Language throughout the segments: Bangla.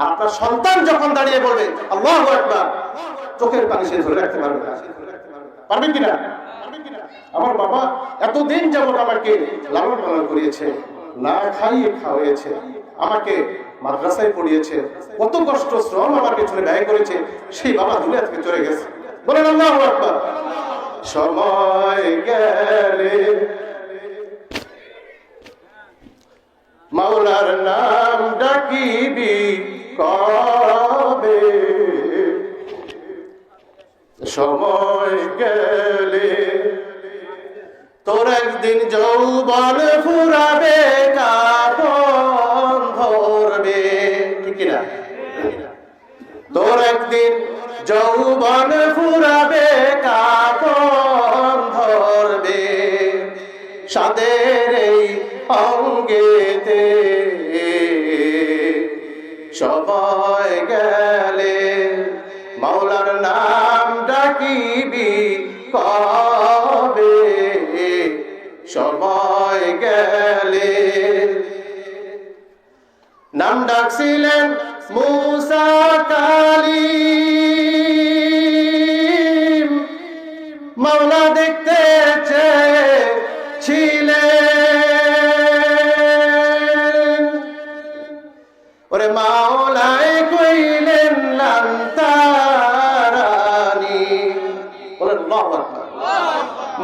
আপনার সন্তান যখন দাঁড়িয়ে বলবে আল্লাহু আকবার, চোখের পানি সে ধরে রাখতে পারবে না। পারবেন কিনা? আমার বাবা এতদিন যাবত আমাকে লালন পালন করিয়েছে, না খাইয়ে খাওয়াইয়েছে, আমাকে মাদ্রাসায় পড়িয়েছে, কত কষ্ট শ্রম আমার পেছনে ব্যয় করেছে, সেই বাবা দুনিয়া থেকে চলে গেছে। বলেন আল্লাহু আকবার। সময় গেলে মাওলার নাম ডাকিবি কবে, সময় গেলে তোর একদিন যৌবন ফুরাবে, কাপন ধরবে, ঠিক না? তোর একদিন যৌবন ফুরাবে, কাপন ধরবে, সাদের এই অঙ্গেতে সময় গেলে মাওলার নাম ডাকিবি কবে, সময় গেলে। নাম ডাকছিলেন মূসা কালীম, মাওলা দেখতে চেয়েছিলেন, ওরে মাওলাই কইলেন লান তারানি, বলেন আল্লাহু আকবার।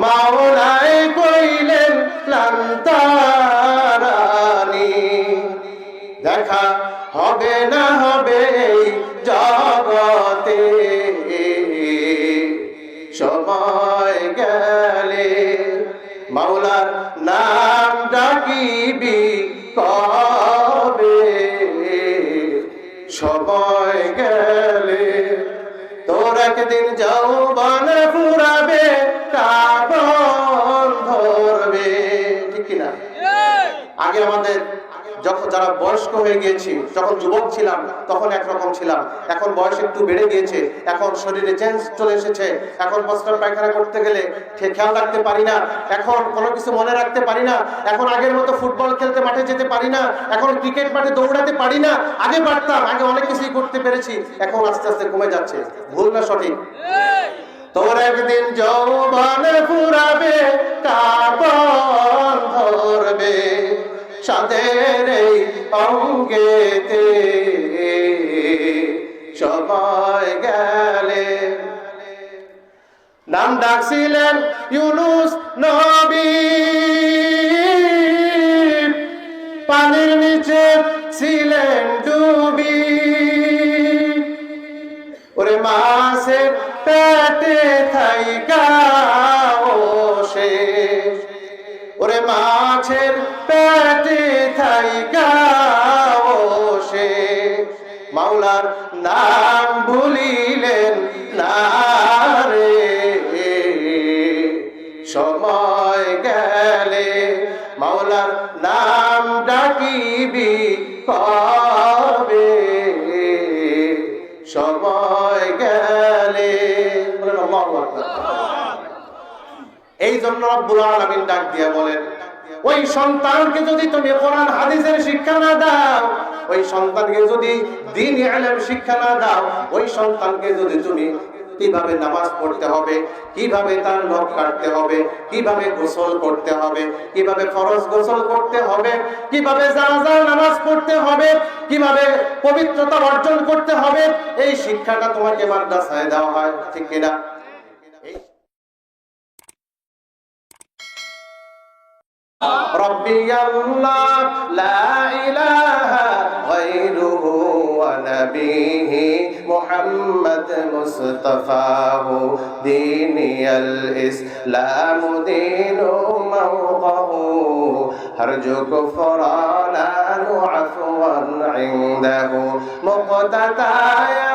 মাওলাই কইলেন লান তারানি, দেখা হবে না হবে এই জগতে, সময় গেলে মাওলার নাম ডাকিবি কবে, সময় গেলে তোর একদিন যৌবন ফুরাবে, কাপন ধরবে, ঠিক কিনা? আগে আমাদের যখন যারা বয়স্ক হয়ে গিয়েছি, যখন যুবক ছিলাম তখন একরকম ছিলাম, এখন বয়স একটু বেড়ে গিয়েছে, এখন শরীরে চেঞ্জ চলে এসেছে, এখন প্রস্রাব পায়খানা করতে গেলে খেয়াল রাখতে পারি না, এখন কোনো কিছু মনে রাখতে পারি না, এখন আগের মতো ফুটবল খেলতে মাঠে যেতে পারি না, এখন ক্রিকেট মাঠে দৌড়াতে পারি না। আগে পারতাম, আগে অনেক কিছুই করতে পেরেছি, এখন আস্তে আস্তে কমে যাচ্ছে। ভুল না সঠিক? তোর একদিন যৌবন ফুরাবে, কাপন ধরবে, সাদের এই অঙ্গেতে সময় গেলে। নাম ডাকছিলেন ইউনুস নবী, পানির নিচে ছিলেন ডুবি, ওরে মাছের পেটে থাইকা শেষ, ওরে মাছের পেটে থাইকা শেষ, মাওলার নাম ভুলিলেন না রে, সময় গেলে মাওলার নাম ডাকিবি কবে, সময় গেলে। এই জন্য রব্বুল আলামিন ডাক দিয়া বলেন, ওই সন্তানকে যদি তুমি কোরআন হাদিসের শিক্ষা না দাও, ওই সন্তানকে যদি দ্বীন ইলম শিক্ষা না দাও, ওই সন্তানকে যদি তুমি কিভাবে নামাজ পড়তে হবে, কিভাবে তার নখ কাটতে হবে, কিভাবে গোসল করতে হবে, কিভাবে ফরজ গোসল করতে হবে, কিভাবে জানাজার নামাজ পড়তে হবে, কিভাবে পবিত্রতা অর্জন করতে হবে, এই শিক্ষাটা তোমাকে মাদ্রাসায় দেওয়া হয়, ঠিক কিনা? ربي الله لا إله غيره ونبيه محمد مصطفاه ديني الإسلام دين موقه هرجو كفرانا عفوا عنده مقتدايا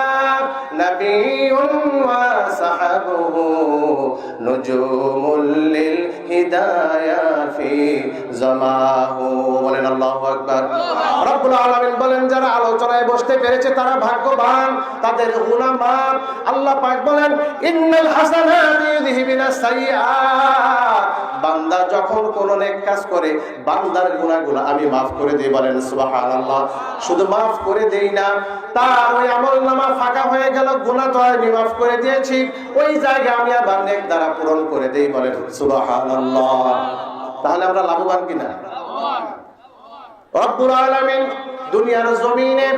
নাবিয়্যুন ওয়া সাহাবুহু নুজুমুল লিল হিদায়া ফি জামাহু। বলেন আল্লাহু আকবার। রব্বুল আলামিন বলেন যারা আলোচনায় বসতে পেরেছে তারা ভাগ্যবান, তাদের গুনাহ মাফ। আল্লাহ পাক বলেন ইন্নাল হাসানাতি ইউযহিবিনাস সাইয়্যাত। বান্দা যখন কোন নেক কাজ করে বান্দার গুনাহগুলো আমি মাফ করে দেই। বলেন সুবহানাল্লাহ। শুধু মাফ করে দেই না, তার ওই আমলনামা ফাঁকা হয়ে গেল, গুনাহ তো আমি মাফ করে দিয়েছি, ওই জায়গা আমি আবার নেক দ্বারা পূরণ করে দেই। বলেন সুবহানাল্লাহ। তাহলে আমরা লাভবান কিনা? রব্বুল আলামিন দুনিয়ার জমিনে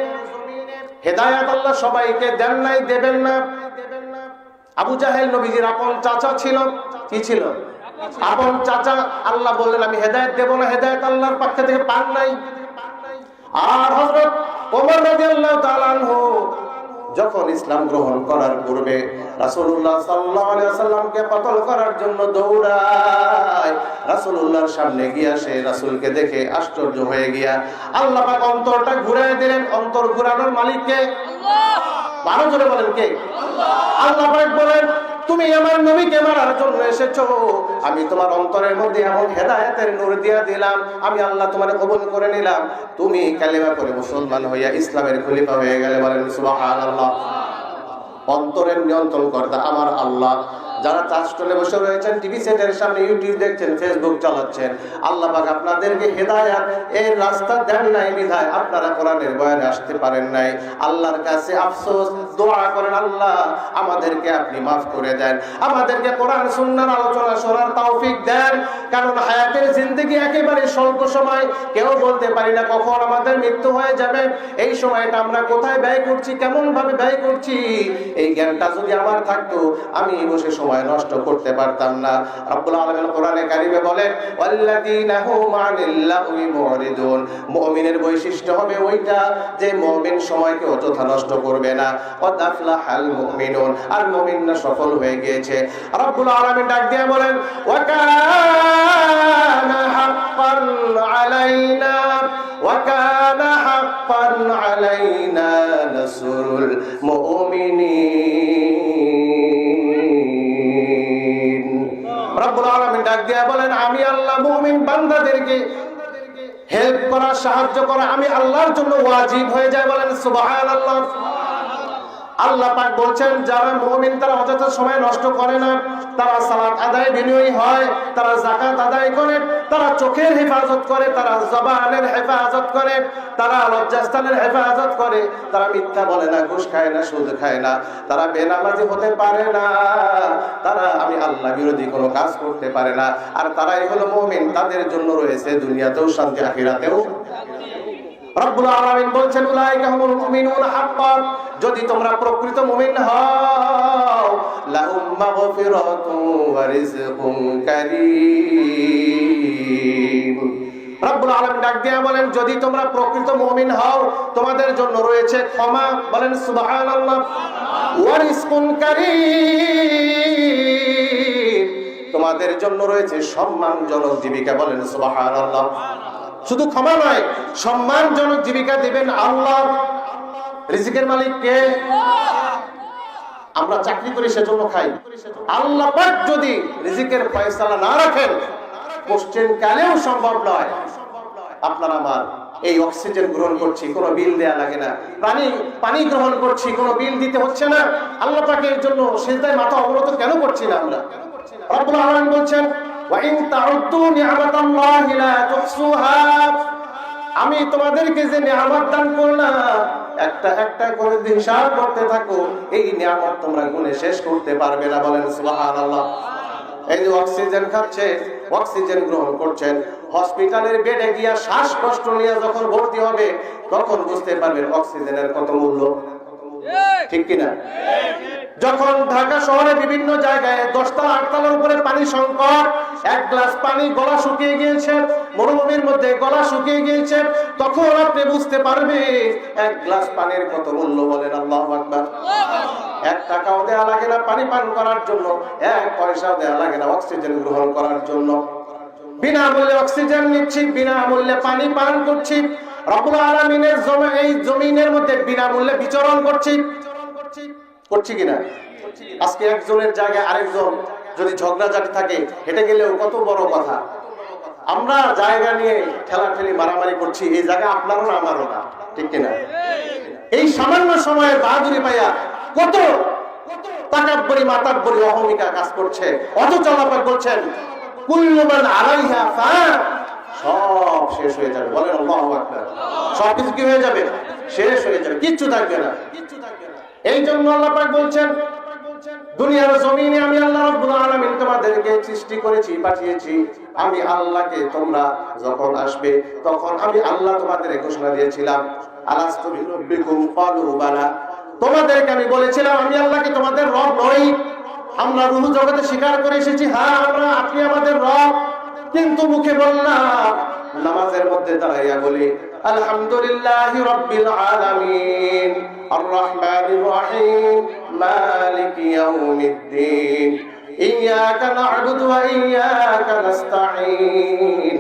হেদায়েত আল্লাহ সবাইকে দেন নাই, দেবেন না। আবু জাহেল নবীজির আপন চাচা ছিল। কি ছিল? আপন চাচা। আল্লাহ বললেন আমি হেদায়েত দেব না, হেদায়েত আল্লাহর পক্ষ থেকে পান নাই। আর হযরত ওমর রাদিয়াল্লাহু তাআলা আনহু যখন ইসলাম গ্রহণ করার পূর্বে রাসূলুল্লাহ সাল্লাল্লাহু আলাইহি ওয়াসাল্লামকে কতল করার জন্য দৌড়ায়, রাসূলুল্লাহর সামনে গিয়া সে রাসূলকে দেখে আশ্চর্য হয়ে গিয়া আল্লাহ পাক অন্তরটা ঘুরায় দিলেন। অন্তর ঘুরানোর মালিক কে? আল্লাহ। আরো জোরে বলেন কে? আল্লাহ। আল্লাহ পাক বলেন তুমি আমার নবীকে মারার জন্য এসেছো, আমি তোমার অন্তরের মধ্যে এমন হেদায়েতের নূর দিয়া দিলাম, আমি আল্লাহ তোমারে কবুল করে নিলাম, তুমি কালেমা পড়ে মুসলমান হইয়া ইসলামের খলিফা হয়ে গেলে। বলেন সুবহানাল্লাহ। অন্তরের নিয়ন্ত্রণ কর্তা আমার আল্লাহ। যারা চাষটলে বসে রয়েছেন, টিভি সেটের সামনে ইউটিউব দেখছেন, ফেসবুক চালাচ্ছেন, আল্লাহ পাক আপনাদেরকে হেদায়েত এর রাস্তা দেন নাই বিধায় আপনারা কোরআনের বয়ানে আসতে পারেন নাই। আল্লাহর কাছে আফসোস, দোয়া করেন আল্লাহ আমাদেরকে আপনি মাফ করে দেন, আমাদেরকে কোরআন সুন্নাহর আলোচনা শোনার তৌফিক দেন। কারণ হায়াতের জিন্দেগি একেবারে স্বল্প সময়, কেউ বলতে পারি না কখন আমাদের মৃত্যু হয়ে যাবে। এই সময়টা আমরা কোথায় ব্যয় করছি, কেমন ভাবে ব্যয় করছি, এই জ্ঞানটা যদি আমার থাকতো আমি বসে সময় নষ্ট করতে পারতাম না। রব্বুল আলামিন কোরআনে কারিমে বলেন ওয়াল্লাযীনা হুম আনিল লাগwi মুরিদুন। মুমিনের বৈশিষ্ট্য হবে ওইটা যে মুমিন সময়কে অযথা নষ্ট করবে না। কদ আফলাহাল মুমিনুন। আর মুমিনরা সফল হয়ে গিয়েছে। রব্বুল আলামিন ডাক দিয়ে বলেন ওয়া কানা হাক্কান আলাইনা ওয়া কানা হাক্কান আলাইনা নাসরুল মুমিনিন। রব্বুল আলামিন ডাক দিয়া বলেন আমি আল্লাহ মুমিন বান্দাদেরকে হেল্প করা, সাহায্য করা আমি আল্লাহর জন্য ওয়াজিব হয়ে যায়। বলেন সুবহানাল্লাহ। আল্লাহ পাক বলছেন যারা মুমিন তারা অযথা সময় নষ্ট করে না, তারা সালাত আদায় বিনয়ী হয়, তারা যাকাত আদায় করে, তারা চোখের হেফাজত করে, তারা জবানের হেফাজত করে, তারা লজ্জাস্থানের হেফাজত করে, তারা মিথ্যা বলে না, ঘুষ খায় না, সুদ খায় না, তারা বেনামাজি হতে পারে না, তারা আমি আল্লাহ বিরোধী কোনো কাজ করতে পারে না। আর তারাই হলো মুমিন, তাদের জন্য রয়েছে দুনিয়াতেও শান্তি, আখিরাতেও। রব্বুল আলামিন বলছেন উলাইকা হুমুল মুমিনুনা হাক্কান। যদি তোমরা প্রকৃত মুমিন হও লাহুম মাগফিরাতুন ওয়া রিজকুন কারীম। রব্বুল আলামিন ডাক দিয়া বলেন যদি তোমরা প্রকৃত মুমিন হও তোমাদের জন্য রয়েছে ক্ষমা। বলেন সুবহানাল্লাহ। ওয়া রিজকুন কারীম। তোমাদের জন্য রয়েছে সম্মানজনক জীবিকা। বলেন সুবহানাল্লাহ। শুধু ক্ষমা নয়, সম্মানজনক জীবিকা দিবেন আল্লাহ। রিজিকের মালিক কে? আমরা চাকরি করি সেজন্য খাই। আল্লাহ পাক যদি রিজিকের ফয়সালা না রাখেন কোশ্চেন কালেও সম্ভব নয়। আপনার আমার এই অক্সিজেন গ্রহণ করছি, কোনো বিল দেয়া লাগে না, পানি গ্রহণ করছি, কোনো বিল দিতে হচ্ছে না। আল্লাহ পাকের জন্য সিজদায় মাথা অবনত কেন করছি না আমরা? রব্বুল আলামিন বলছেন ওয়া ইন তাউদ্দু নি'মাতাল্লাহি লা তুহসুহা। আমি তোমাদেরকে যে নিয়ামত দান করলাম একটা একটা করে হিসাব করতে থাকো, এই নিয়ামত তোমরা গুণে শেষ করতে পারবে না। বলেন সুবহানাল্লাহ। এই যে অক্সিজেন খাচ্ছে, অক্সিজেন গ্রহণ করছেন, হসপিটালের বেডে গিয়া শ্বাসকষ্ট নিয়ে যখন ভর্তি হবে তখন বুঝতে পারবেন অক্সিজেনের কত মূল্য। ঠিক কিনা? যখন ঢাকা শহরে বিভিন্ন জায়গায় 10তলা 8তলার উপরে পানি সংকট, এক গ্লাস পানি গলা শুকিয়ে গিয়েছে, মরুভূমির মধ্যে গলা শুকিয়ে গিয়েছে, তখন আপনি বুঝতে পারবেন এক গ্লাস পানির কত মূল্য। বলেন আল্লাহু আকবার। 1 টাকাও দেয়া লাগে না পানি পান করার জন্য, 1 পয়সাও দেয়া লাগে না অক্সিজেন গ্রহণ করার জন্য। বিনামূল্যে অক্সিজেন নিচ্ছি, বিনামূল্যে পানি পান করছি। রব্বুল আলামিনের এই জমিনের মধ্যে বিনামূল্যে বিচরণ করছি। করছি কিনা? আজকে একজনের জায়গায় আরেকজন যদি ঝগড়াঝাটি থাকে, হেঁটে গেলেও কত বড় কথা। আমরা জায়গা নিয়ে ঠেলাঠেলি মারামারি করছি, এই জায়গা আপনারও না আমারও না, ঠিক কিনা? এই সামান্য সময়ের বাহাদুরি পাইয়া কত তাকাব্বরি মাতাব্বরি অহমিকা কাজ করছে। অথচ আল্লাহ পাক বলছেন কুল্লু মান আলাইহা ফান, সব শেষ হয়ে যাবে। বলেন আল্লাহু আকবার। সব কিছু কি হয়ে যাবে? শেষ হয়ে যাবে, কিচ্ছু থাকবে না। এই জন্য আল্লাহ পাক বলছেন দুনিয়ার জমিনে আমি আল্লাহ রাব্বুল আলামিন তোমাদেরকে সৃষ্টি করেছি, পাঠিয়েছি। আমি আল্লাহকে তোমরা যখন আসবে তখন আমি আল্লাহ তোমাদের ঘোষণা দিয়েছিলাম আলাস্তু বিরাব্বিকুম ক্বালু বালা, তোমাদেরকে আমি বলেছিলাম আমি আল্লাহকে তোমাদের রব নই। আমরা রূহ জগতে স্বীকার করে এসেছি, হ্যাঁ আমরা আপনি আমাদের রব, কিন্তু মুখে বললাম, নামাজের মধ্যে দাঁড়াইয়া বলি আলহামদুলিল্লাহি রাব্বিল আলামিন আর রহমানির রহিম মালিকি ইয়াউমিদ্দিন ইয়্যাকা না'বুদু ওয়া ইয়্যাকা নাস্তাঈন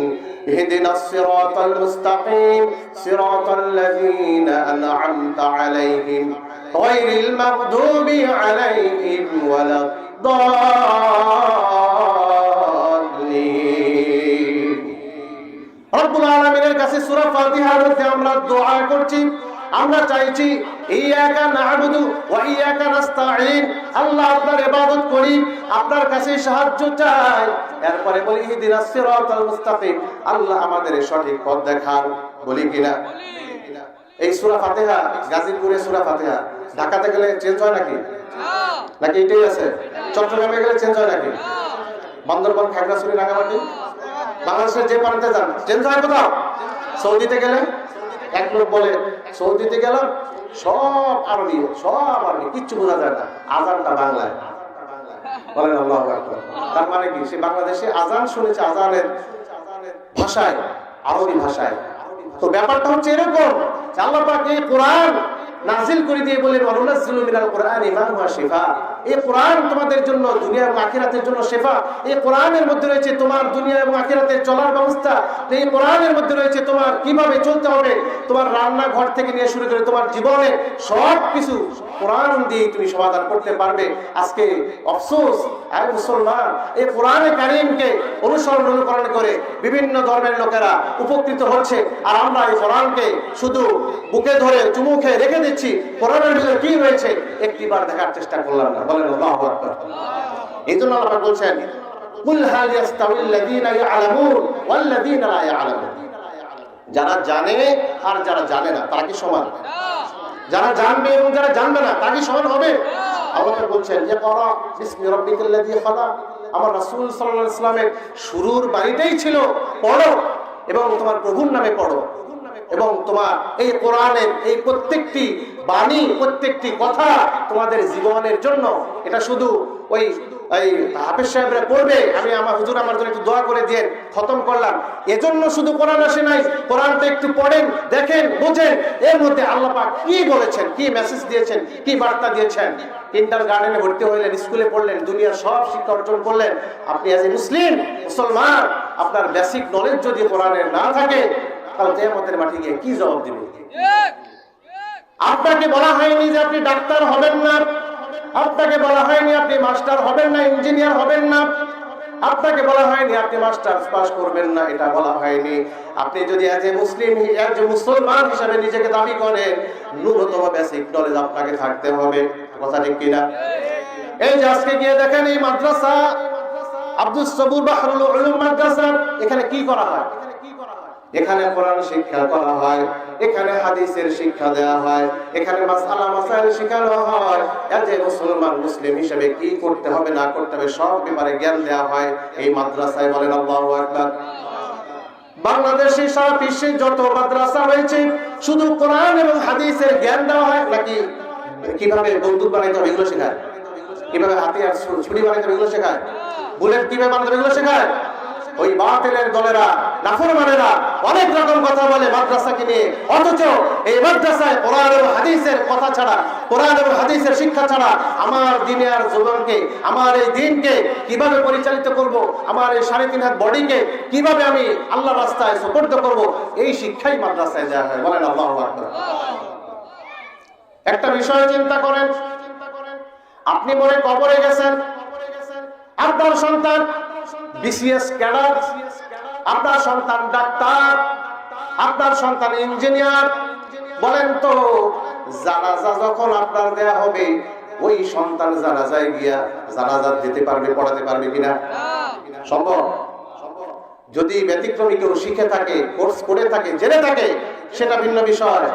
ইহদিনাস সিরাতাল মুস্তাকিম সিরাতাল লাযীনা আন'আমতা আলাইহিম গায়রিল মাগদুবি আলাইহিম ওয়ালাদ-দাল্লিন। রব্বুল আলামিনের কাছে সূরা ফাতিহার মধ্যে আমরা দোয়া করছি, আমরা চাইছি ইয়্যাকা না'বুদু ওয়া ইয়্যাকা নাস্তাঈন, আল্লাহ আপনার ইবাদত করি, আপনার কাছে সাহায্য চাই। এরপরে বলি ইহদিনাস সিরাতাল মুস্তাকিম, আল্লাহ আমাদের সঠিক পথ দেখান। বলি কিনা? এই সূরা ফাতিহা, গাজীপুরের সূরা ফাতিহা ঢাকাতে গেলে চেঞ্জ হয় নাকি? নাকি এটাই আছে? চট্টগ্রামে গেলে চেঞ্জ হয় নাকি? বান্দরবান, খাগড়াছড়ি, রাঙামাটি, বাংলাদেশের যে প্রান্তে যান চেঞ্জ হয় কোথাও? সৌদিতে গেলে এক লোক বলে সৌদিতে গেলাম সব আরবি, কিচ্ছু বোঝা যায় না, আজানটা বাংলায়। বলেন আল্লাহু আকবার। তার মানে কি? সে বাংলাদেশে আজান শুনেছে আজানের ভাষায়, আরবি ভাষায়। তো ব্যাপারটা হচ্ছে এরকম, আল্লাহ পাক এই কোরআন নাজিল করে দিয়ে বলেন ওয়ানুনাজ্জিলু মিনাল কুরআনি মা হুয়া শিফা, এই কোরআন তোমাদের জন্য দুনিয়া এবং আখিরাতের জন্য শিফা। এই কোরআনের মধ্যে রয়েছে তোমার দুনিয়া এবং আখিরাতের চলার ব্যবস্থা। এই কোরআনের মধ্যে রয়েছে তোমার কিভাবে চলতে হবে, তোমার রান্নাঘর থেকে নিয়ে শুরু করে তোমার জীবনে সব কিছু কোরআন দিয়ে তুমি সমাধান করতে পারবে। আজকে আফসোস, আর মুসলমান এই কোরআনে কারীমকে অনুকরণ করে বিভিন্ন ধর্মের লোকেরা উপকৃত হচ্ছে, আর আমরা এই কোরআনকে শুধু বুকে ধরে চুমু খেয়ে রেখে দিচ্ছি। কোরআনের ভিতরে কি রয়েছে একটিবার দেখার চেষ্টা করলাম না। বলেন আল্লাহু আকবার। এইজন্য আল্লাহ বলছেন কুল হাল ইয়াস্তাউল লাযীনা ইয়ালামুন ওয়াল লাযীনা লা ইয়ালামুন, যারা জানে আর যারা জানে না তারা কি সমান? যারা জানবে এবং যারা জানবে না তারা কি সমান হবে? আল্লাহ বলছেন ইকরা বিসমি রাব্বিকাল্লাযী খালাক, আমার রাসূল সাল্লাল্লাহু আলাইহি ওয়াসাল্লামের শুরুর বাণীটাই ছিল পড়ো এবং তোমার প্রভুর নামে পড়ো। এবং তোমার এই কোরআনের এই প্রত্যেকটি বাণী, প্রত্যেকটি কথা তোমাদের জীবনের জন্য। এটা শুধু ওই হাফেজ সাহেবরা পড়বে, আমি আমার হুজুর আমার জন্য একটু দোয়া করে দিয়ে খতম করলাম, এজন্য শুধু কোরআন আসে নাই। কোরআনটা একটু পড়েন, দেখেন, বুঝেন এর মধ্যে আল্লাহ পাক কি বলেছেন, কি মেসেজ দিয়েছেন, কি বার্তা দিয়েছেন। কিন্ডারগার্টেনে ভর্তি হইলেন, স্কুলে পড়লেন, দুনিয়ার সব শিক্ষা অর্জন করলেন, আপনি অ্যাজ এ মুসলমান আপনার বেসিক নলেজ যদি কোরআনের না থাকে তাহলে কিয়ামতের মাঠে গিয়ে কি জবাব দিবেন? আপনাকে বলা হয়নি যে আপনি ডাক্তার হবেন না, আপনাকে বলা হয়নি আপনি মাস্টার হবেন না, ইঞ্জিনিয়ার হবেন না, আপনাকে বলা হয়নি আপনি মাস্টার্স পাস করবেন না, এটা বলা হয়নি। আপনি যদি এজ এ মুসলমান হিসেবে নিজেকে দাবি করেন, ন্যূনতম বেসিক নলেজ আপনাকে থাকতে হবে। কথা ঠিক কিনা? এই যে আজকে গিয়ে দেখেন এই মাদ্রাসা আব্দুস সবুর বাহরুল উলুম মাদ্রাসা, এখানে কি করা হয়? এখানে কোরআন শিক্ষা করা হয়, এখানে হাদিসের শিক্ষা দেওয়া হয়, এখানে মাসআলা মাসাইল শেখানো হয়। এজ এ মুসলিম হিসেবে কি করতে হবে না করতে হবে সব ব্যাপারে জ্ঞান দেওয়া হয় এই মাদ্রাসায়। বলেন আল্লাহু আকবার। বাংলাদেশে সারা বিশ্বে যত মাদ্রাসা রয়েছে শুধু কোরআন এবং হাদিসের জ্ঞান দেওয়া হয়, নাকি কিভাবে বন্দুক বানাইতে হবে এগুলো শেখায়, কিভাবে হাতিয়ার ছুরি বানাইতে হবে এগুলো শেখায়, বুলেট কিভাবে বানাতে হবে এগুলো শেখায়? ওই বাতিলের দলেরা, নাফরমানেরা অনেক রকম কথা বলে মাদ্রাসাকে নিয়ে, অথচ এই মাদ্রাসায় কোরআন এবং হাদিসের কথা ছাড়া, কোরআন এবং হাদিসের শিক্ষা ছাড়া আমার দিনের জীবনকে, আমার এই দিনকে কিভাবে পরিচালিত করব, আমার এই 3.5 হাত বডিকে কিভাবে আমি আল্লাহর রাস্তায় সুপর্দ করব, এই শিক্ষাই মাদ্রাসায় দেওয়া হয়। বলেন আল্লাহু আকবার। একটা বিষয় চিন্তা করেন, আপনি মনে কবরে গেছেন, আপনার সন্তান বিসিএস ক্যাডার, আপনার সন্তান ডাক্তার, আপনার সন্তান ইঞ্জিনিয়ার। বলেন তো, জানাজা যখন আপনার দেয়া হবে, ওই সন্তান জানাজায় গিয়া জানাজা দিতে পারবে, পড়াতে পারবে কিনা? সম্ভব? যদি ব্যতিক্রমী কেউ শিখে থাকে, কোর্স করে থাকে, জেনে থাকে, সেটা ভিন্ন বিষয়।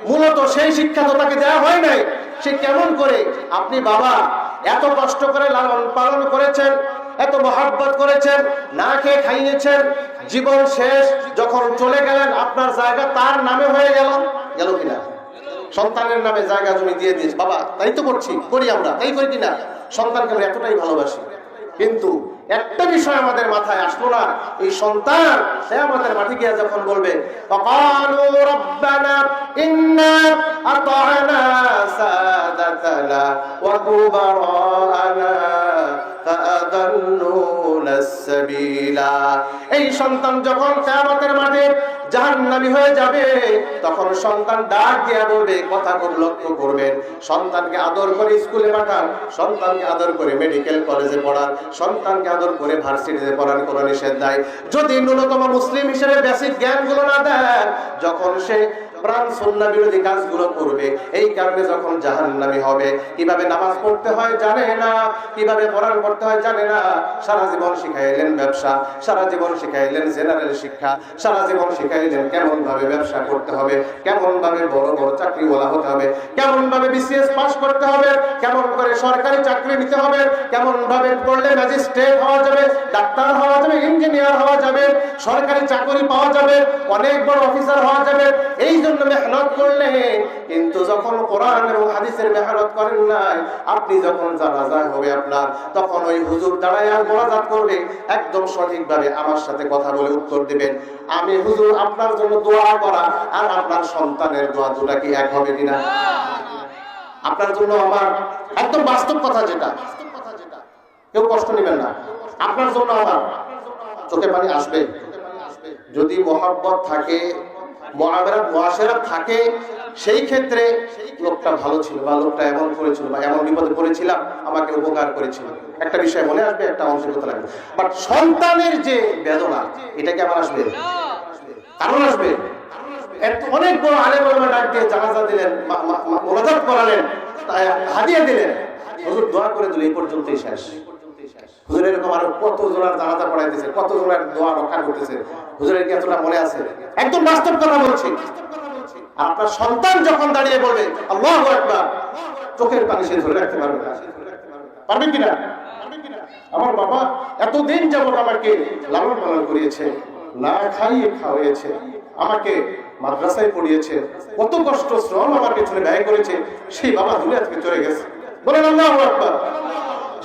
মূলত সেই শিক্ষা তো তাকে দেওয়া হয় নাই। সে কেমন করে? আপনি বাবা এত কষ্ট করে লালন পালন করেছেন, এত মহব্বত করেছেন, না খেয়ে খাইয়েছেন, জীবন শেষ যখন চলে গেলেন, আপনার জায়গা তার নামে হয়ে গেল কিনা? সন্তানের নামে জায়গা জমি দিয়ে দিয়েছে, বাবা তাই তো করি আমরা, তাই করি কিনা? সন্তানকে আমরা এতটাই ভালোবাসি, কিন্তু একটা বিষয় আমাদের মাথায় আসলো না। এই সন্তান সে আমাদের মাঠে গিয়ে যখন বলবে, ফাকালু রাব্বানা ইন্না আতা'না সাদাতানা ওয়া কুবারানা ফাআদাল্লুনা সাবিলা, এই সন্তান যখন কিয়ামতের মাঠে জাহান্নামী হয়ে যাবে, তখন সন্তান ডাক দিয়ে বলবে, কথা খুব লক্ষ্য করবেন, সন্তানকে আদর করে স্কুলে পাঠান, সন্তানকে আদর করে মেডিকেল কলেজে পড়ান, সন্তানকে আদর করে ভার্সিটিতে পড়ান, কোনো নিষেধ নাই। যদি ন্যূনতম মুসলিম হিসেবে বেসিক জ্ঞানগুলো না দেন, যখন সে প্রাণ সুন্নাহ বিরোধী কাজগুলো করবে, এই কারণে যখন জাহান্নামী হবে। কিভাবে নামাজ পড়তে হয় জানে না, কিভাবে কোরআন পড়তে হয় জানে না, সারা জীবন শিখাইলেন ব্যবসা, সারা জীবন শিখাইলেন জেনারেল শিক্ষা, সারা জীবন শিখাইলেন কেমন ভাবে ব্যবসা করতে হবে, কেমন ভাবে বড় বড় চাকরিওয়ালা হতে হবে, কেমন ভাবে বিসিএস পাস করতে হবে, কেমন করে সরকারি চাকরি নিতে হবে, কেমন ভাবে পড়লে ম্যাজিস্ট্রেট হওয়া যাবে, ডাক্তার হওয়া যাবে, ইঞ্জিনিয়ার হওয়া যাবে, সরকারি চাকরি পাওয়া যাবে, অনেক বড় অফিসার হওয়া যাবে। এই জন্য মেহনত করলেন, কিন্তু যখন কোরআন এবং হাদিসের মেহনত করেন নাই, আপনি যখন জানাজা হবে আপনার, তখন ওই হুজুর দাঁড়ায় আর মোনাজাত করবে, একদম সঠিকভাবে আমার সাথে কথা বলে উত্তর দিবেন, আমি হুজুর আপনার জন্য দোয়া করা আর আপনার সন্তানের দোয়া দুটা কি এক হবে কিনা? আপনার জন্য আমার, একদম বাস্তব কথা যেটা, কেউ কষ্ট নেবেন না, আপনার জন্য আমার চোখে পানি আসবে। যদি মহব্বত থাকে, মুআমালাত মুআশারাত থাকে, সেই ক্ষেত্রে লোকটা ভালো ছিল বা লোকটা এমন করেছিল বা এমন বিপদে পড়েছিলাম, আমাকে উপকার করেছিল, একটা বিষয় মনে আসবে, একটা অংশের কথা লাগবে। বাট সন্তানের যে বেদনা, এটা কি আমার আসবে? কারণ আসবে। অনেক বড় আলেম ওলামা ডাক দিয়ে জানাজা দিলেন, মোনাজাত করালেন, হাদিয়া দিলেন, হুজুর দোয়া করে দিল, এই পর্যন্তই শেষ। হুজুর এরকম আরো কত জনের জানাজা পড়াইতেছে, কত জনের দোয়া রক্ষা করতেছে, হুজুরের কি এতটা মনে আছে? একদম বাস্তব কথা বলছি। আপনার সন্তান যখন দাঁড়িয়ে বলবে আল্লাহু আকবার, চোখের পানি সে ধরে রাখতে পারবে না, পারবে কিনা? আমার বাবা এতদিন যাবত আমাকে লালন পালন করিয়েছে, না খাইয়ে খাওয়াইয়েছে, আমাকে মাদ্রাসায় পড়িয়েছে, কত কষ্ট শ্রম আমার পেছনে ব্যয় করেছে, সেই বাবা দুনিয়া থেকে চলে গেছে। বলেন আল্লাহু আকবার।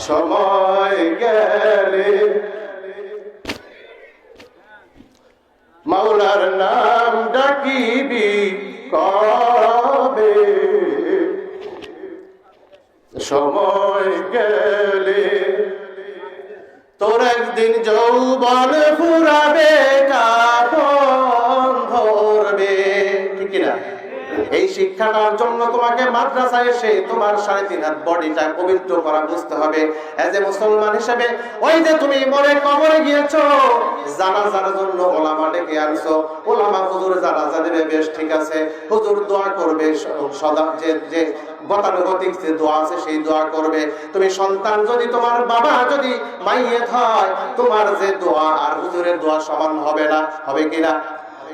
সময় গেলে মাওলার নাম ডাকিবি কবে, সময় গেলে তোর একদিন যৌবন ফুরাবে, কাপন ধরবে, ঠিক কিনা? এই শিক্ষাটার জন্য তোমাকে মাদ্রাসায় এসে তোমার 3.5 হাত বডিটা পবিত্র করা বুঝতে হবে। এজ এ মুসলমান হিসেবে, ওই যে তুমি মরে কবরে গিয়েছো, জানাজার জন্য ওলামা ডেকে আনছো, ওলামা হুজুর জানাজা দেবে, বেশ ঠিক আছে, হুজুর দোয়া করবে, সদা যে গতানুগতিক যে দোয়া আছে সেই দোয়া করবে। তুমি সন্তান যদি, তোমার বাবা যদি মাইয়েত হয়, তোমার যে দোয়া আর হুজুরের দোয়া সমান হবে না, হবে কিনা?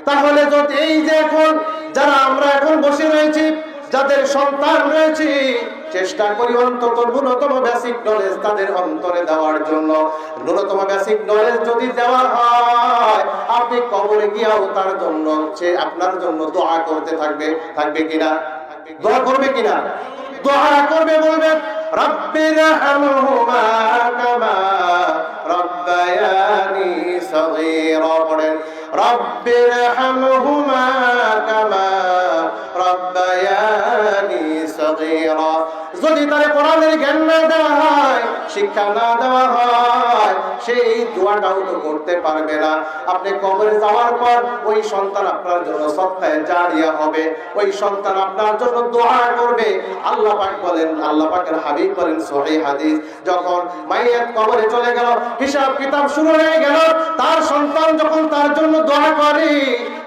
তাহলে যদি এই যে এখন যারা আমরা এখন বসে রয়েছি, যাদের সন্তান রয়েছে, চেষ্টা করি অন্তত ন্যূনতম বেসিক নলেজ তাদের অন্তরে দেওয়ার জন্য। ন্যূনতম বেসিক নলেজ যদি দেওয়া হয়, আপনি কবরে গিয়েও তার জন্য, সে আপনার জন্য দোয়া করতে থাকবে কিনা? দোয়া করবে কিনা? দোয়া করবে, বলবে রাব্বিরহামহুমা কামা রাব্বায়ানি সগীরা, পড়েন রাব্বিরহামহুমা কামা রাব্বায়ানি সগীরা। যদি তার কোরআনের জ্ঞান না দেওয়া হয়, শিক্ষা না দেওয়া হয়, সেই দোয়াটাও তো করতে পারবে না। আপনি কবরে যাওয়ার পর ওই সন্তান আপনার জন্য সদকায়ে জারিয়া হবে, ওই সন্তান আপনার জন্য দোয়া করবে, হবে। আল্লাহ পাক বলেন, আল্লাহ পাকের হাবিব বলেন সহিহ হাদিস, যখন মাইয়াত কবরে চলে গেল, হিসাব কিতাব শুরু হয়ে গেল, তার সন্তান যখন তার জন্য দোয়া করে,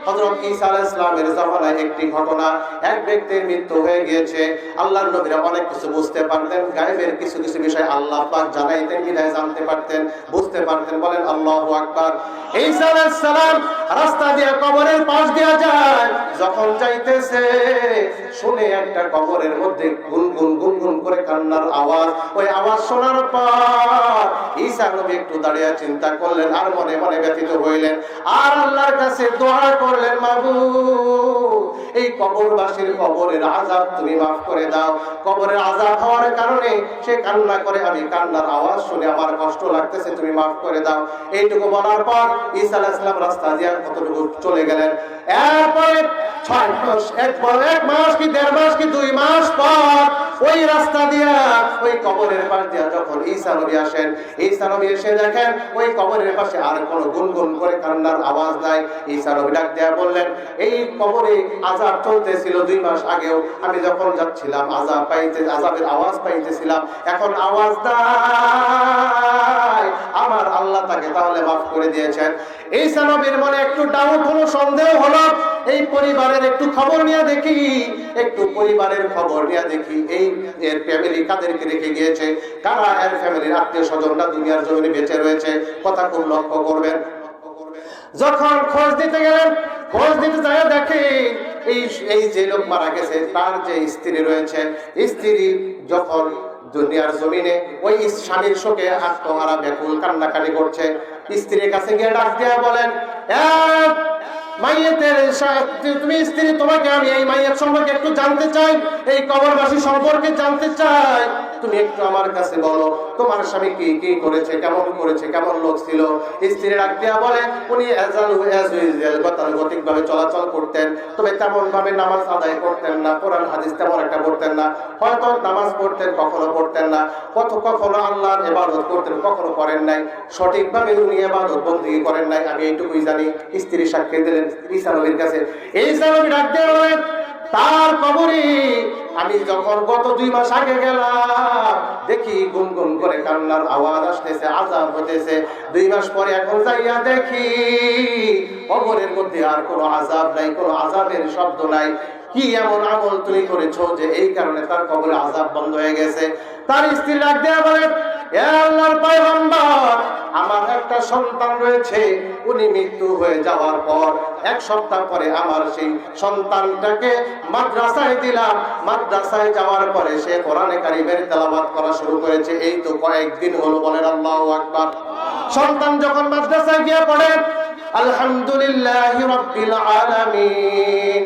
হযরত ঈসা আলাইহিস সালামের জামানায় একটি ঘটনা, এক ব্যক্তির মৃত্যু হয়ে গিয়েছে। আল্লাহর নবীরা অনেক কিছু বুঝতে পারতেন, গায়েবের কিছু কিছু বিষয় আল্লাহ পাক জানাইতেন, বিধায় জানতে পারতেন, বুঝতে পারতেন। বলেন আল্লাহু আকবার। ঈসা আলাইহিস সালাম রাস্তা দিয়ে কবরের পাশ দিয়ে যায়, যখন যাইতেছে শুনে একটা কবরের মধ্যে গুনগুন গুনগুন করে কান্নার আওয়াজ। ওই আওয়াজ শোনার পর ঈসা নবী একটু দাঁড়িয়ে চিন্তা করলেন, আর মনে মনে ব্যথিত হইলেন, আর আল্লাহর কাছে দোয়া করলেন, মাবুদ এই কবরবাসীর কবরের আযাব তুমি মাফ করে দাও। কবরের আযাব হওয়ার কারণে সে কান্না করে, আমি কান্নার আওয়াজ শুনে আমার কষ্ট লাগতেছে, তুমি মাফ করে দাও। এইটুকু বলার পর ঈসা আলাইহিস সালাম রাস্তা দিয়ে কতটুকু চলে গেলেন। এরপরে 6 মাস, এক মাস কি 1.5 মাস কি 2 মাস পর ওই রাস্তা দিয়া, ওই কবরের পাশ দিয়া যখন ঈসা নবী আসেন, ঈসা নবী এসে দেখেন ওই কবরের পাশে আর কোনো গুনগুন করে কান্নার আওয়াজ নাই। ঈসা নবী ডাক দেয়া বললেন, এই কবরে আযাব চলতেছিল 2 মাস আগেও, আমি যখন যাচ্ছিলাম আযাবের আওয়াজ পাইতেছিলাম, এখন আওয়াজ নাই, আমার আল্লাহ তাকে তাহলে মাফ করে দিয়েছেন। ঈসা নবীর মনে একটু ডাউট হলো, সন্দেহ হলো, এই পরিবারের একটু খবর নিয়ে দেখি, এই এর ফ্যামিলি কাদেরকে রেখে গিয়েছে, কারা এর ফ্যামিলির আত্মীয় স্বজনরা দুনিয়ার জমিনে বেঁচে রয়েছে, কথা খুব লক্ষ্য করবেন। যখন খোঁজ দিতে গেলেন, খোঁজ দিতে যায় দেখে এই যে লোক মারা গেছে তার যে স্ত্রী রয়েছে, স্ত্রী যখন দুনিয়ার জমিনে ওই স্বামীর শোকে আত্মহারা ব্যাকুল কান্নাকাটি করছে, স্ত্রীর কাছে গিয়ে ডাক দেয়া বলেন, মাইয়াতের তুমি স্ত্রী, তোমাকে আমি এই মাইয়াত সম্পর্কে একটু জানতে চাই, এই কবরবাসী সম্পর্কে জানতে চাই, তুমি একটু আমার কাছে বলো তোমার স্বামী কি কি করেছে, কেমন করেছে, কেমন লোক ছিল। স্ত্রী ডাক দেয়া বলে, উনি গতানুগতিক ভাবে চলাচল করতেন, তবে তেমন ভাবে নামাজ আদায় করতেন না, কোরআন হাদিস তেমন একটা পড়তেন না, হয়তো নামাজ পড়তেন কখনো পড়তেন না, কখনো আল্লাহর ইবাদত করতেন কখনো করেন নাই, সঠিকভাবে উনি ইবাদত বندگی করেন নাই, আমি এইটুকুই জানি। স্ত্রী সাক্ষী দিলেন ঈসা নবীর কাছে। ঈসা নবী ডাক দেয়া বলেন, তার কবরে আমি যখন গত 2 মাস আগে গেলাম, দেখি গুনগুন করে কান্নার আওয়াজ আসতেছে, আযাব হতেছে। 2 মাস পরে এখন যাইয়া দেখি কবরের মধ্যে আর কোনো আযাব নাই, কোনো আযাবের শব্দ নাই। কি এমন আমল তুমি করেছো যে এই কারণে তার কবরে আযাব বন্ধ হয়ে গেছে? তার স্ত্রী ডাক দেয়া বলে, হে আল্লাহর পয়গম্বর, আমার একটা সন্তান রয়েছে, উনি মৃত্যু হয়ে যাওয়ার পর 1 সপ্তাহ পরে আমার সেই সন্তানটাকে মাদ্রাসায় দিলাম। মাদ্রাসায় যাওয়ার পরে সে কোরআনে কারীমের তেলাওয়াত করা শুরু করেছে, এই তো কয়েকদিন হলো। বলেন আল্লাহু আকবার। সন্তান যখন মাদ্রাসায় গিয়ে পড়ে, আলহামদুলিল্লাহি রাব্বিল আলামিন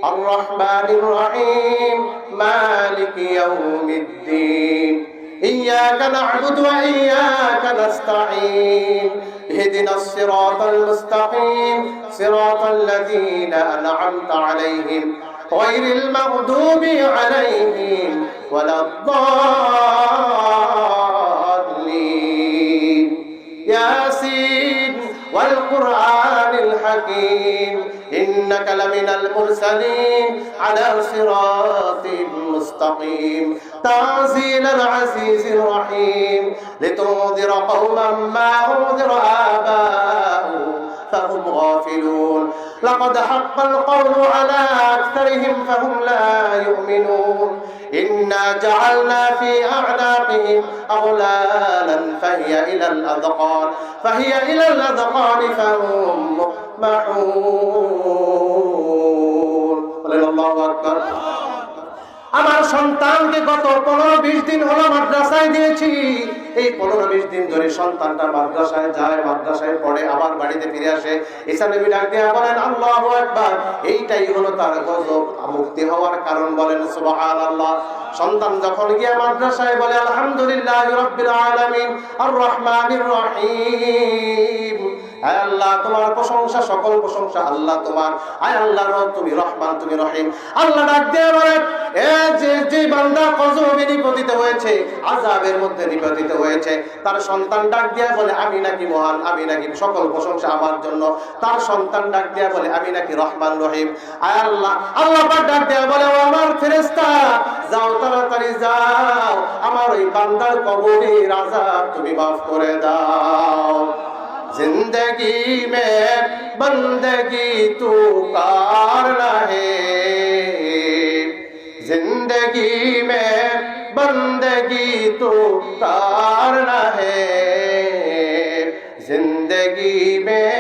আর রহমানির রহিম মালিকি ইয়াউমিদ্দিন إياك نعبد وإياك نستعين اهدنا الصراط المستقيم صراط الذين أنعمت عليهم غير المغضوب عليهم ولا الضالين ياسين والقرآن الحكيم إنك لمن المرسلين على صراط مستقيم تنزيل العزيز الرحيم لتنذر قوما ما أنذر آباؤهم فهم غافلون لقد حق القول على أكثرهم فهم لا يؤمنون إنا جعلنا في أعناقهم أغلالا فهي إلى الأذقان فهم مقمحون الله أكبر। আমার সন্তানকে গত 15-20 দিন হলো মাদ্রাসায় দিয়েছি। এই 15-20 দিন ধরে সন্তানটা মাদ্রাসায় যায়, মাদ্রাসায় পড়ে, আবার বাড়িতে ফিরে আসে। ঈসা নবী ডাক দিয়ে বলেন, আল্লাহু আকবার। এইটাই হলো তার গজব মুক্তি হওয়ার কারণ। বলেন সুবহানাল্লাহ। সন্তান যখন গিয়ে মাদ্রাসায় বলে, আলহামদুলিল্লাহি রাব্বিল আলামিন আর রহমানির রহিম, আয় আল্লাহ তোমার প্রশংসা, সকল প্রশংসা আল্লাহ তোমার, আয় আল্লাহ তুমি রহমান, তুমি রহিম। আল্লাহ ডাক দিয়ে বলেন, যে যেই বান্দা গজবে নিপতিত হয়েছে, আযাবের মধ্যে নিপতিত হয়েছে, তার সন্তান ডাক দিয়া বলে আমি নাকি মহান, আমি নাকি সকল প্রশংসা আমার জন্য। তার সন্তান ডাক দিয়া বলে আমি নাকি রহমান রহিম। আয় আল্লাহ, আল্লাহ পাক ডাক দিয়া বলে ও আমার ফেরেশতা, যাও তাড়াতাড়ি যাও, আমার ওই বান্দার কবরের আযাব তুমি মাফ করে দাও। जिंदगी में बंदगी तू करना है, जिंदगी में बंदगी तू करना है, जिंदगी में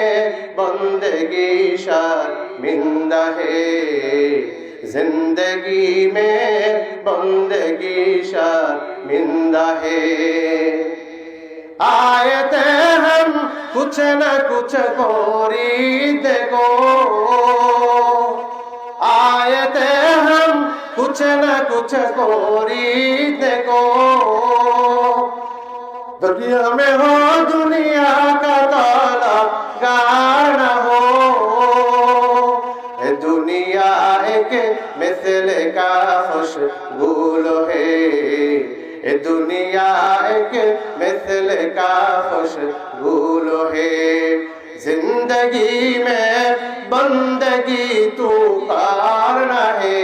बंदगी शर्मिंदा है, जिंदगी में बंदगी शर्मिंदा है। आए थे हम कुछ न कुछ खरीद को, आए थे हम कुछ न कुछ खरीद को, दुनिया में हो दुनिया का ताला गाना हो, दुनिया एक मिसल का खुशबूल है, दुनिया एक मिसल का खुशबूल है, जिंदगी में बंदगी तू करना है,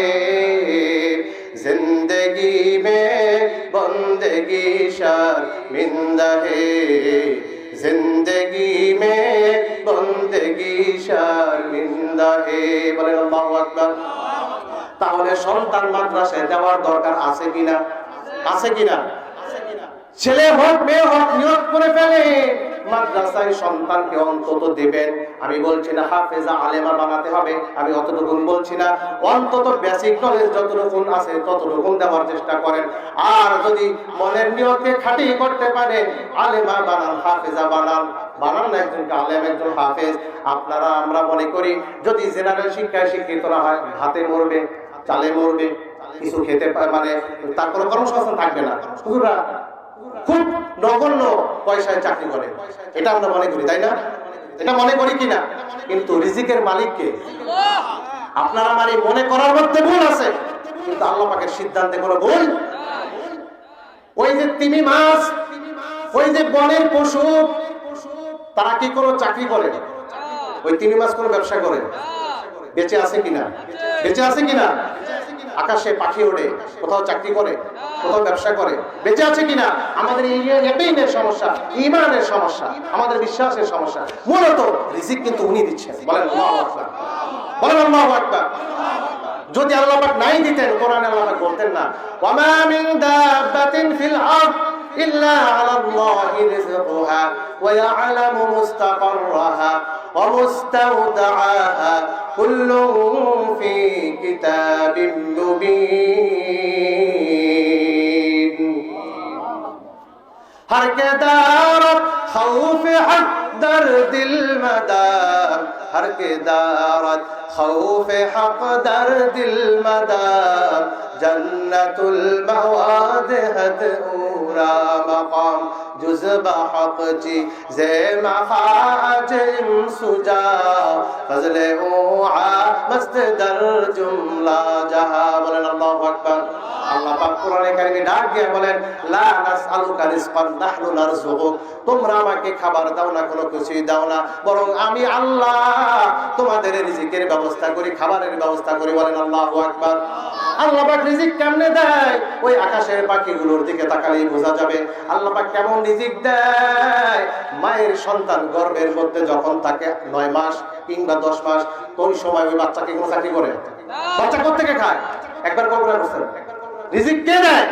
जिंदगी में बंदगी शर्मिंदा है, जिंदगी में बंदगी शर्मिंदा है। বলেন আল্লাহু আকবার। তাহলে সন্তান মাদ্রাসায় দেওয়ার দরকার আছে কিনা? আছে কিনা? ছেলে হোক মেয়ে হোক নিয়ত করে ফেলে মাদ্রাসায় সন্তানকে অন্তত দিবেন। আমি বলছি না হাফেজা আলেমা বানাতে হবে, আমি অতটুকু বলছি না, অন্তত বেসিক নলেজ যতটুকু আছে ততটুকু দেওয়ার চেষ্টা করেন। আর যদি মনের নিয়তকে খাঁটি করতে পারেন, আলেমা বানান, হাফেজা বানান, বানান না একজনকে আলেম একজন হাফেজ। আপনারা আমরা মনে করি যদি জেনারেল শিক্ষায় শিক্ষিত না হয় ভাতে মরবে, চালে মরবে, কিছু খেতে মানে তার কোনো কর্মসংস্থান থাকবে না, হুজুররা খুব নগণ্য পয়সায় চাকরি করে, এটা আমরা মনে করি, তাই না? এটা মনে করি কিনা? কিন্তু রিজিকের মালিককে আপনারা মানে মনে করার মধ্যে ভুল আছে, কিন্তু আল্লাহ পাকের সিদ্ধান্তে কোনো ভুল। ওই যে তিমি মাছ, ওই যে বনের পশু, তারা কি কোনো চাকরি করে? ওই তিমি মাছ কোনো ব্যবসা করে? বেঁচে আছে কিনা? বেঁচে আছে কিনা? আকাশে পাখি ওড়ে, কোথাও চাকরি করে, কোথাও ব্যবসা করে, বেঁচে আছে কিনা? আমাদের ইয়াকিনের সমস্যা, ঈমানের সমস্যা, আমাদের বিশ্বাসের সমস্যা। মূলত রিজিক কিন্তু উনি দিচ্ছেন। বলেন আল্লাহু আকবার, বলেন আল্লাহু আকবার। যদি আল্লাহ পাক নাই দিতেন, কোরআনে আল্লাহ পাক বলতেন না ওয়ামা মিন দাব্বাতিন ফিল আরদ ইল্লা আলাল্লাহি রিজকুহা ওয়া ইয়ালামু মুস্তাকাররাহা ওয়া মুস্তাওদাআহা কুল্লুন ফি কিতাবিম মুবিন। हर के दारत खौफ हक दर्दिल मदार, हर के दारत खौफ हक दर्दिल मदार, जन्नतुल मवाद हद उरा मकाम जुज़बा हक ची जे मखाज सुजा फजले उआ मस्त दर जुमला जहा। बोलेन अल्लाहु আকবার। আল্লাহ পাক কোরআনে কারিমে ডাক দিয়ে বলেন লা নাসআলুকা রিজকান নাহনু নারযুকুক, তোমরা আমাকে খাবার দাও না, কোনো কিছুই দাও না, বরং আমি আল্লাহ তোমাদের রিজিকের ব্যবস্থা করি, খাবারের ব্যবস্থা করি। বলেন আল্লাহু আকবার। আল্লাহ পাক রিজিক কেমনে দেয়? ওই আকাশের পাখিগুলোর দিকে তাকালেই বোঝা যাবে আল্লাহ পাক কেমন রিজিক দেয়। মায়ের সন্তান গর্ভের মধ্যে যখন থাকে 9 মাস কিংবা 10 মাস, ওই সময় ওই বাচ্চাকে কোনো চাকরি করে? বাচ্চা কোত্থেকে খায়? একবার কল্পনা করছেন? রিজিক কে দেয়?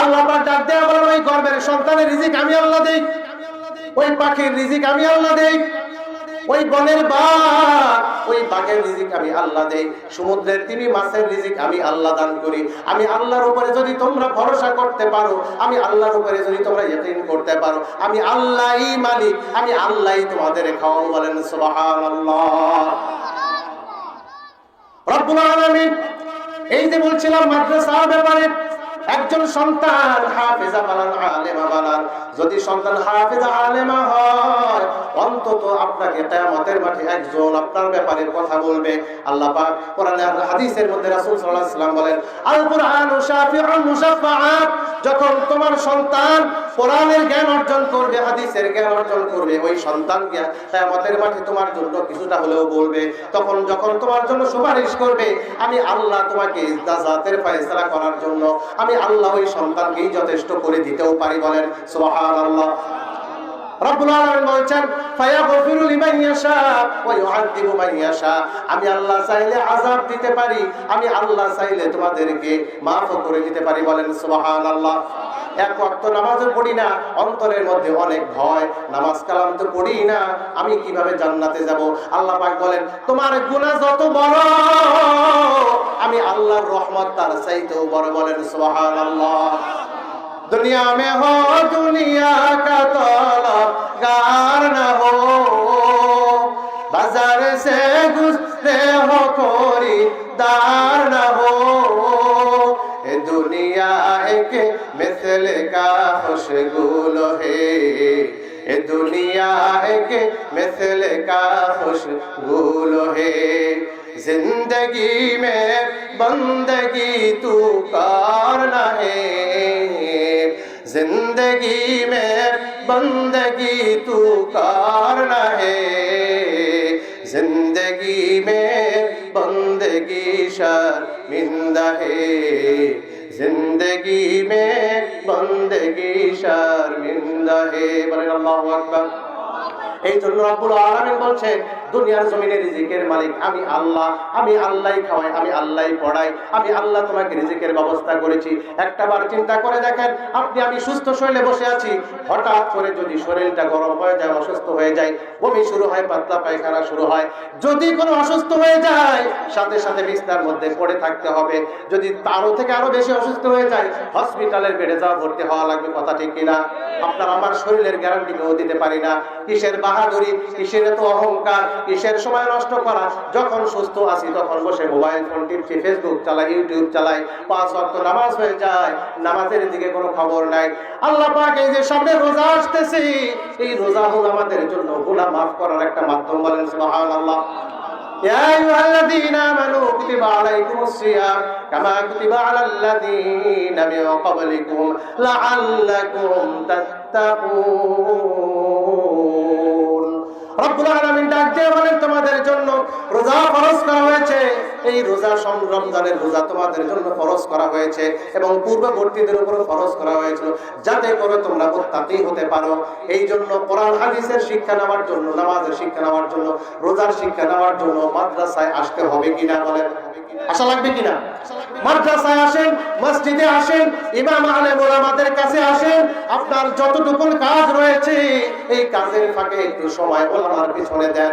আল্লাহ পাক ডাক দেয়া বলেন ওই গর্ভের সন্তানের রিজিক আমি আল্লাহ দেই, ওই পাখির রিজিক আমি আল্লাহ দেই, ওই বনের বাঘ, ওই বাঘের রিজিক আমি আল্লাহ দেই, সমুদ্রের তিমি মাছের রিজিক আমি আল্লাহ দান করি। আমি আল্লাহর উপরে যদি তোমরা ভরসা করতে পারো, আমি আল্লাহর উপরে যদি তোমরা ইয়াকিন করতে পারো, আমি আল্লাহই মালিক, আমি আল্লাহই তোমাদের খাওয়াবো। বলেন সুবহানাল্লাহ। রব্বুল আলামিন এই যে বলছিলাম মাদ্রাসার ব্যাপারে, একজন একজন সন্তান হাফেজা বানান আলেমা বানান, যদি সন্তান হাফেজা আলেমা হয় অন্তত আপনাকে কিয়ামতের মাঠে একজন আপনার ব্যাপারে কথা বলবে। আল্লাহ পাক কোরআনে আর হাদিসের মধ্যে রাসূল সাল্লাল্লাহু আলাইহি ওয়াসাল্লাম বলেন, আল কুরআনু শাফিউন মুশাফফাআত, যখন তোমার সন্তান কোরআনের জ্ঞান অর্জন করবে, হাদিসের জ্ঞান অর্জন করবে, ওই সন্তান কিয়ামতের মাঠে তোমার জন্য কিছুটা হলেও বলবে। তখন যখন তোমার জন্য সুপারিশ করবে, আমি আল্লাহ তোমাকে জাযাতের ফয়সালা করার জন্য আমি আল্লাহ ওই সন্তানকেই যথেষ্ট করে দিতেও পারি। বলেন সুবহানাল্লাহ। রব্বুল আলামিন বলেন, ফায়াগফিরু লিমান ইয়াশা ওয়া ইউআযযিবু মান ইয়াশা, আমি আল্লাহ চাইলে আযাব দিতে পারি, আমি আল্লাহ চাইলে তোমাদেরকে মাফ করে দিতে পারি। বলেন সুবহানাল্লাহ। এক ওয়াক্ত নামাজও পড়ি না, অন্তরের মধ্যে অনেক ভয়, নামাজ কালাম তো পড়ি না, আমি কিভাবে জান্নাতে যাব? আল্লাহ পাক বলেন, তোমার গুনাহ যত বড় আমি আল্লাহর রহমত তার চাইতেও বড়। বলেন সুবহানাল্লাহ। दुनिया में हो दुनिया का तलबगार न हो, बाजार से गुजरे हो खरीदार न हो, ये दुनिया एक मिसल का खुशगुल है, ये दुनिया एक मिसल का खुशगुल है, जिंदगी में बंदगी तू करना है, जिंदगी में बंदगी तू करना है, जिंदगी में बंदगी शर्मिंदा है, जिंदगी में बंदगी शर्मिंदा है। बोलें अल्लाहु আকবার। এই জন্য রব্বুল আলামিন বলছেন, দুনিয়ার জমিনে রিজিকের মালিক আমি আল্লাহ, আমি আল্লাহই খাওয়াই, আমি আল্লাহই পড়াই, আমি আল্লাহ তোমাকে রিজিকের ব্যবস্থা করেছি। একটাবার চিন্তা করে দেখেন, আপনি আমি সুস্থ শরীরে বসে আছি, হঠাৎ করে যদি শরীরটা গরম হয়ে যায়, অসুস্থ হয়ে যায়, বমি শুরু হয়, পাতলা পায়খানা শুরু হয়, যদি কোনো অসুস্থ হয়ে যায় সাথে সাথে বিছানার মধ্যে পড়ে থাকতে হবে। যদি তারও থেকে আরো বেশি অসুস্থ হয়ে যায় হসপিটালের বেডে যাওয়া, ভর্তি হওয়া লাগবে। কথা ঠিক কিনা? আপনার আমার শরীরের গ্যারান্টি কেউ দিতে পারি না। কিসের বাহাদুরি, কিসের এত অহংকার, কিসের সময় নষ্ট করা? যখন সুস্থ আছি তখন বসে মোবাইল ফোন টিপছি, ফেসবুক চালাই, ইউটিউব চালাই, 5 ওয়াক্ত নামাজ হয়ে যায়, নামাজের দিকে কোনো খবর নাই। আল্লাহ পাক এই যে সামনে রোজা আসতেছে, এই রোজা হলো আমাদের জন্য গুনাহ মাফ করার একটা মাধ্যম। বলেন সুবহানাল্লাহ। يا أيها الذين آمنوا كتب عليكم الصيام كما كتب على الذين من قبلكم لعلكم تتقون। রব্বুল আলামিন ডাক দিয়ে বলেন, তোমাদের জন্য রোজা ফরজ করা হয়েছে। এই রোজা রমজানের রোজা তোমাদের জন্য ফরজ করা হয়েছে এবং পূর্ববর্তীদের উপর ফরজ করা হয়েছিল, যাতে করে তোমরা মুত্তাকি হতে পারো। এই জন্য কোরআন হাদিসের শিক্ষা নেওয়ার জন্য, নামাজের শিক্ষা নেওয়ার জন্য, রোজার শিক্ষা নেওয়ার জন্য মাদ্রাসায় আসতে হবে কিনা? বলেন, আশা লাগবে কিনা? মাদ্রাসায় আসেন, মসজিদে আসেন, ইমাম আলেম ওলামাদের কাছে আসেন। আপনার যতটুকু কাজ রয়েছে এই কাজের ফাঁকে একটু সময় ওলামার পিছনে দেন।